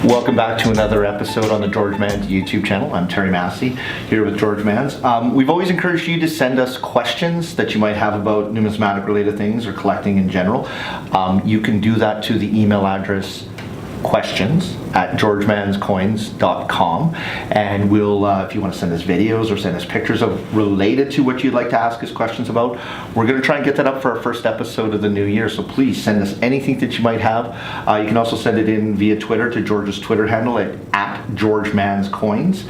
Welcome back to another episode on the George Manz YouTube channel. I'm Terry Massey here with George Manz. We've always encouraged you to send us questions that you might have about numismatic related things or collecting in general. You can do that to the email address questions@georgemanzcoins.com, and we'll if you want to send us videos or send us pictures of related to what you'd like to ask us questions about, we're going to try and get that up for our first episode of the new year. So please send us anything that you might have. You can also send it in via Twitter to George's Twitter handle at @georgemanzcoins,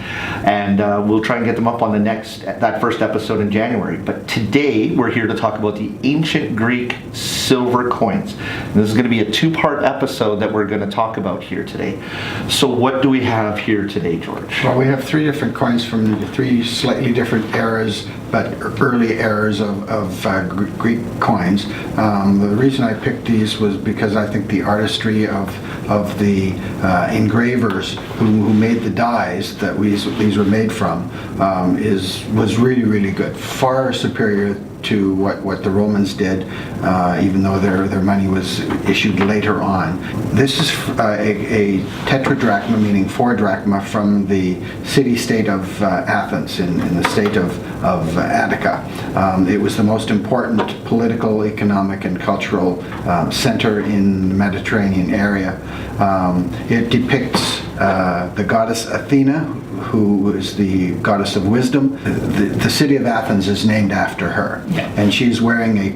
and we'll try and get them up on that first episode in January. But today we're here to talk about the ancient Greek silver coins. And this is going to be a two-part episode that we're going to talk about here today. So what do we have here today, George? Well, we have three different coins from three slightly different eras, but early eras of Greek coins. The reason I picked these was because I think the artistry of the engravers who made the dies that these were made from was really good, far superior to what the Romans did, even though their money was issued later on. This is a tetradrachma, meaning 4 drachma, from the city-state of Athens in the state of Attica. It was the most important political, economic, and cultural center in the Mediterranean area. It depicts the goddess Athena, who is the goddess of wisdom. The city of Athens is named after her, and she's wearing a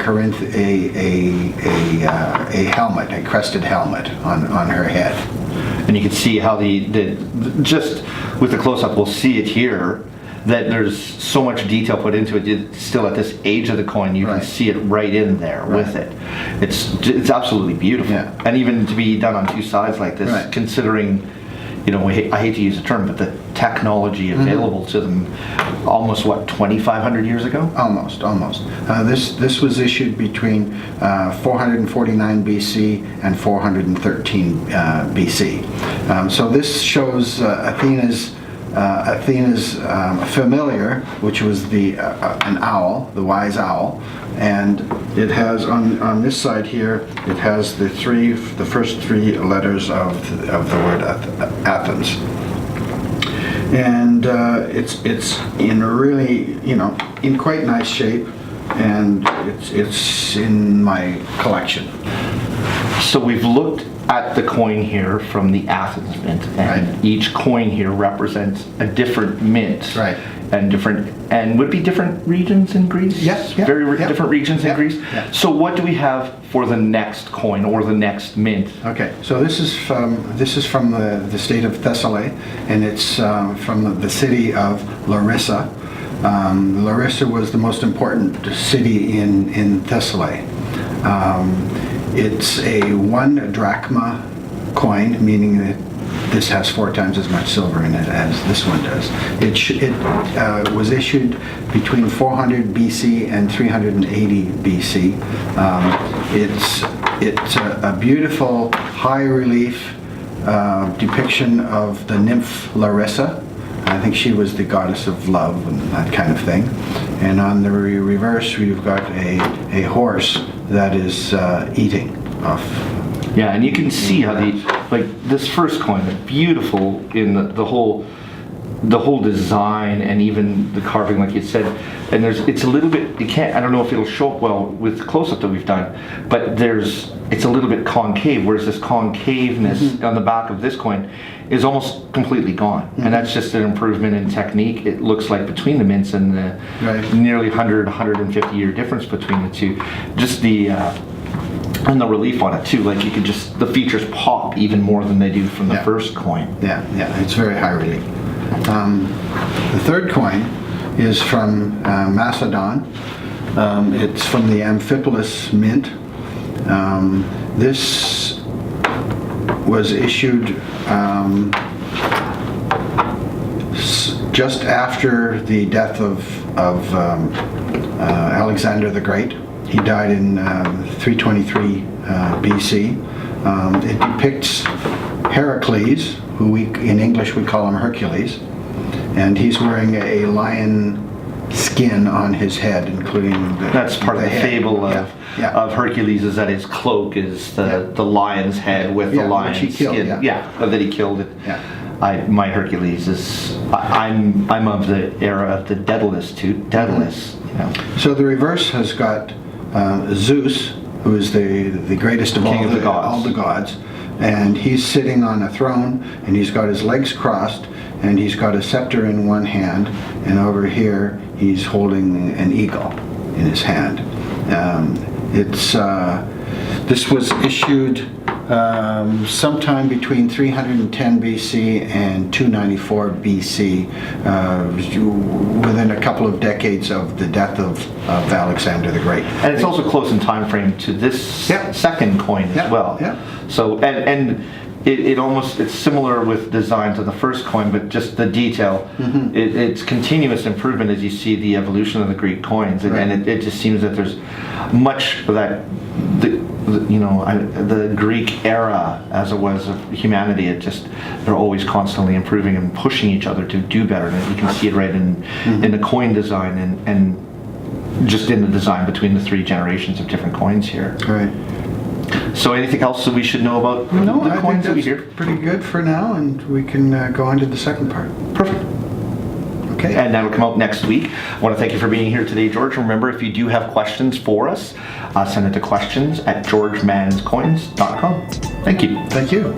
helmet, a crested helmet on her head. And you can see how just with the close-up, we'll see it here, that there's so much detail put into it. Still at this age of the coin, you can see it right in there with it. It's absolutely beautiful. Yeah. And even to be done on two sides like this, considering, I hate to use the term, but the technology available to them, almost 2,500 years ago? Almost. This was issued between 449 BC and 413 BC. So this shows Athena's familiar, which was an owl, the wise owl, and it has on this side here, it has the first three letters of the word Athens, and it's in really in quite nice shape, and it's in my collection. So we've looked at the coin here from the Athens Mint, and each coin here represents a different mint, and would it be different regions in Greece? Yes, different regions in Greece. Yeah. So what do we have for the next coin or the next mint? Okay, so this is from the state of Thessaly, and it's from the city of Larissa. Larissa was the most important city in Thessaly. It's a 1 drachma coin, meaning that this has 4 times as much silver in it as this one does. It was issued between 400 BC and 380 BC. It's a beautiful high relief depiction of the nymph Larissa. I think she was the goddess of love and that kind of thing. And on the reverse, we've got a horse that is eating off. Yeah, and you can see how this first coin, beautiful in the whole design and even the carving, like you said. And it's a little bit, I don't know if it'll show up well with the close-up that we've done, but it's a little bit concave, whereas this concaveness on the back of this coin is almost completely gone. And that's just an improvement in technique. It looks like between the mints and the nearly 150 year difference between the two. Just and the relief on it too, like you could the features pop even more than they do from the first coin. Yeah, it's very high relief. The third coin is from Macedon. It's from the Amphipolis Mint. This was issued just after the death of Alexander the Great. He died in 323 BC. It depicts Heracles, who in English we call him Hercules, and he's wearing a lion skin on his head, including That's part of the head. fable of, Yeah. of Hercules, is that his cloak is the lion's head with Yeah, the lion's which he killed, skin. yeah. That he killed it. Yeah. My Hercules is, I'm of the era of the Daedalus too. Daedalus, you know. So the reverse has got Zeus, who is the greatest of King all of the gods. all the gods, and he's sitting on a throne, and he's got his legs crossed, and he's got a scepter in one hand, and over here he's holding an eagle in his hand. This was issued sometime between 310 BC and 294 BC, within a couple of decades of the death of Alexander the Great. And it's also close in time frame to this Yeah. second coin as Yeah, well. yeah. So and it's similar with design to the first coin, but just the detail. It's continuous improvement as you see the evolution of the Greek coins, and it just seems that there's much of that. The Greek era, as it was of humanity, they're always constantly improving and pushing each other to do better. And you can see it right in the coin design and just in the design between the three generations of different coins here. Right. So anything else that we should know about No, the I think coins that we that's hear? pretty good for now, and we can go on to the second part. Perfect. Okay. And that'll come out next week. I want to thank you for being here today, George. Remember, if you do have questions for us, send it to questions@georgemannscoins.com. Thank you. Thank you.